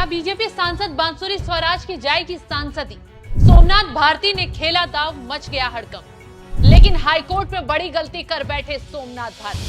BJP सांसद बांसुरी स्वराज की जाएगी सांसदी। सोमनाथ भारती ने खेला दांव, मच गया हड़कंप। लेकिन हाईकोर्ट में बड़ी गलती कर बैठे सोमनाथ भारती।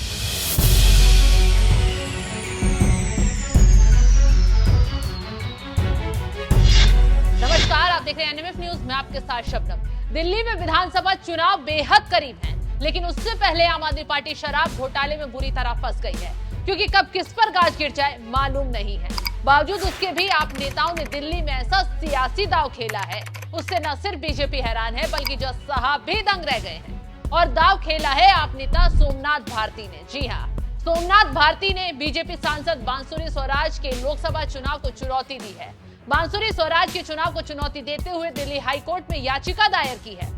नमस्कार, आप देख रहे हैं एनएमएफ न्यूज। मैं आपके साथ शबनम। दिल्ली में विधानसभा चुनाव बेहद करीब है, लेकिन उससे पहले आम आदमी पार्टी शराब घोटाले में बुरी तरह फंस गई है, क्योंकि कब किस पर गाज गिर जाए मालूम नहीं है। बावजूद उसके भी आप नेताओं ने दिल्ली में ऐसा सियासी दांव खेला है, उससे न सिर्फ बीजेपी हैरान है, बल्कि जज साहब भी दंग रह गए हैं। और दांव खेला है आप नेता सोमनाथ भारती ने। जी हाँ, सोमनाथ भारती ने बीजेपी सांसद बांसुरी स्वराज के लोकसभा चुनाव को चुनौती दी है। बांसुरी स्वराज के चुनाव को चुनौती देते हुए दिल्ली हाईकोर्ट में याचिका दायर की है,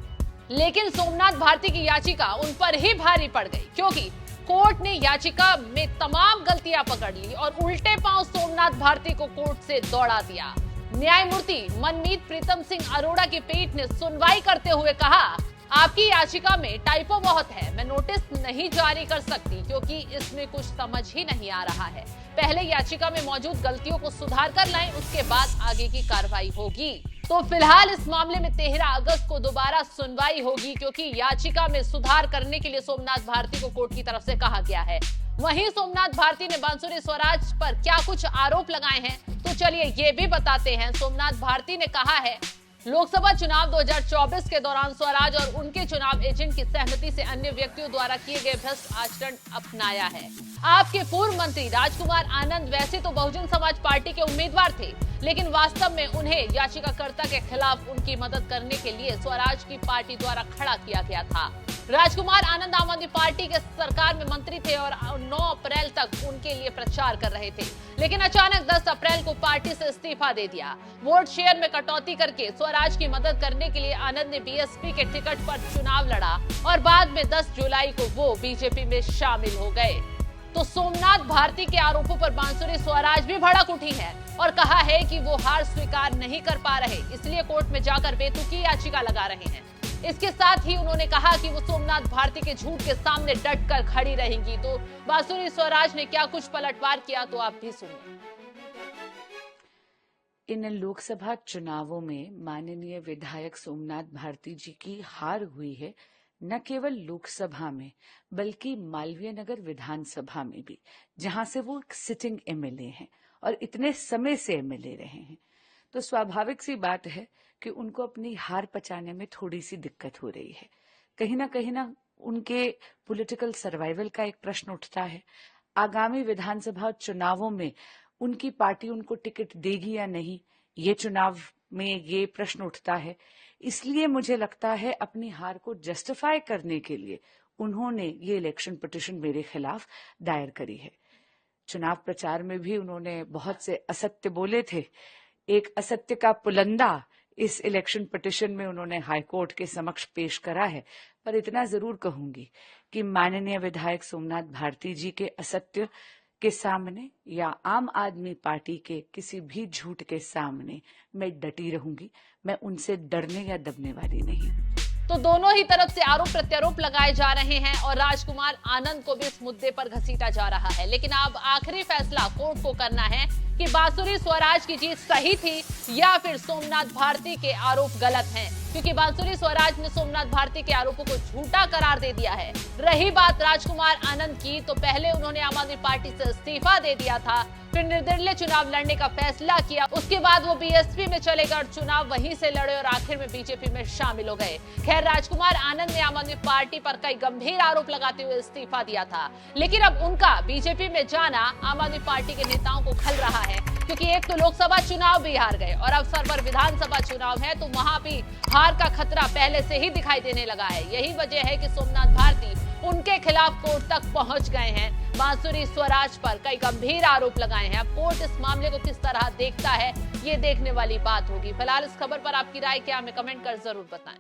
लेकिन सोमनाथ भारती की याचिका उन पर ही भारी पड़ गई, क्योंकि कोर्ट ने याचिका में तमाम गलतियां पकड़ ली और उल्टे पांव सोमनाथ भारती को कोर्ट से दौड़ा दिया। न्यायमूर्ति मनमीत प्रीतम सिंह अरोड़ा की पीठ ने सुनवाई करते हुए कहा, आपकी याचिका में टाइपो बहुत है, मैं नोटिस नहीं जारी कर सकती क्योंकि इसमें कुछ समझ ही नहीं आ रहा है। पहले याचिका में मौजूद गलतियों को सुधार कर लाएं, उसके बाद आगे की कार्रवाई होगी। तो फिलहाल इस मामले में 13 अगस्त को दोबारा सुनवाई होगी, क्योंकि याचिका में सुधार करने के लिए सोमनाथ भारती को कोर्ट की तरफ से कहा गया है। वहीं सोमनाथ भारती ने बांसुरी स्वराज पर क्या कुछ आरोप लगाए हैं, तो चलिए ये भी बताते हैं। सोमनाथ भारती ने कहा है, लोकसभा चुनाव 2024 के दौरान स्वराज और उनके चुनाव एजेंट की सहमति से अन्य व्यक्तियों द्वारा किए गए भ्रष्ट आचरण अपनाया है। आपके पूर्व मंत्री राजकुमार आनंद वैसे तो बहुजन समाज पार्टी के उम्मीदवार थे, लेकिन वास्तव में उन्हें याचिकाकर्ता के खिलाफ उनकी मदद करने के लिए स्वराज की पार्टी द्वारा खड़ा किया गया था। राजकुमार आनंद आम आदमी पार्टी के सरकार में मंत्री थे और 9 अप्रैल तक उनके लिए प्रचार कर रहे थे, लेकिन अचानक 10 अप्रैल को पार्टी से इस्तीफा दे दिया। वोट शेयर में कटौती करके स्वराज की मदद करने के लिए आनंद ने बीएसपी के टिकट पर चुनाव लड़ा और बाद में 10 जुलाई को वो बीजेपी में शामिल हो गए। तो सोमनाथ भारती के आरोपों पर बांसुरी स्वराज भी भड़क उठी है और कहा है कि वो हार स्वीकार नहीं कर पा रहे, इसलिए कोर्ट में जाकर बेतुकी याचिका लगा रहे हैं। इसके साथ ही उन्होंने कहा कि वो सोमनाथ भारती के झूठ के सामने डट कर खड़ी रहेंगी। तो बांसुरी स्वराज ने क्या कुछ पलटवार किया, तो आप भी सुनिए। इन लोकसभा चुनावों में माननीय विधायक सोमनाथ भारती जी की हार हुई है, न केवल लोकसभा में बल्कि मालवीय नगर विधानसभा में भी, जहां से वो एक सिटिंग एमएलए हैं और इतने समय से एमएलए रहे हैं। तो स्वाभाविक सी बात है कि उनको अपनी हार पचाने में थोड़ी सी दिक्कत हो रही है। कहीं ना उनके पॉलिटिकल सर्वाइवल का एक प्रश्न उठता है। आगामी विधानसभा चुनावों में उनकी पार्टी उनको टिकट देगी या नहीं, ये चुनाव में ये प्रश्न उठता है। इसलिए मुझे लगता है अपनी हार को जस्टिफाई करने के लिए उन्होंने ये इलेक्शन पिटीशन मेरे खिलाफ दायर करी है। चुनाव प्रचार में भी उन्होंने बहुत से असत्य बोले थे। एक असत्य का पुलंदा इस इलेक्शन पिटीशन में उन्होंने हाईकोर्ट के समक्ष पेश करा है। पर इतना जरूर कहूंगी कि माननीय विधायक सोमनाथ भारती जी के असत्य के सामने या आम आदमी पार्टी के किसी भी झूठ के सामने मैं डटी रहूंगी। मैं उनसे डरने या दबने वाली नहीं। तो दोनों ही तरफ से आरोप प्रत्यारोप लगाए जा रहे हैं और राजकुमार आनंद को भी इस मुद्दे पर घसीटा जा रहा है। लेकिन अब आखिरी फैसला कोर्ट को करना है कि बांसुरी स्वराज की जीत सही थी या फिर सोमनाथ भारती के आरोप गलत हैं, क्योंकि बांसुरी स्वराज ने सोमनाथ भारती के आरोपों को झूठा करार दे दिया है। रही बात राजकुमार आनंद की, तो पहले उन्होंने आम आदमी पार्टी से इस्तीफा दे दिया था, फिर निर्दलीय चुनाव लड़ने का फैसला किया, उसके बाद वो बीएसपी में चले गए और चुनाव वहीं से लड़े और आखिर में बीजेपी में शामिल हो गए। खैर, राजकुमार आनंद ने आम आदमी पार्टी पर कई गंभीर आरोप लगाते हुए इस्तीफा दिया था, लेकिन अब उनका बीजेपी में जाना आम आदमी पार्टी के नेताओं को खल रहा है, क्योंकि एक तो लोकसभा चुनाव भी हार गए और अवसर पर विधानसभा चुनाव है, तो वहां भी हार का खतरा पहले से ही दिखाई देने लगा है। यही वजह है कि सोमनाथ भारती उनके खिलाफ कोर्ट तक पहुंच गए हैं। बांसुरी स्वराज पर कई गंभीर आरोप लगाए हैं। अब कोर्ट इस मामले को किस तरह देखता है, ये देखने वाली बात होगी। फिलहाल इस खबर पर आपकी राय क्या, हमें कमेंट कर जरूर बताएं।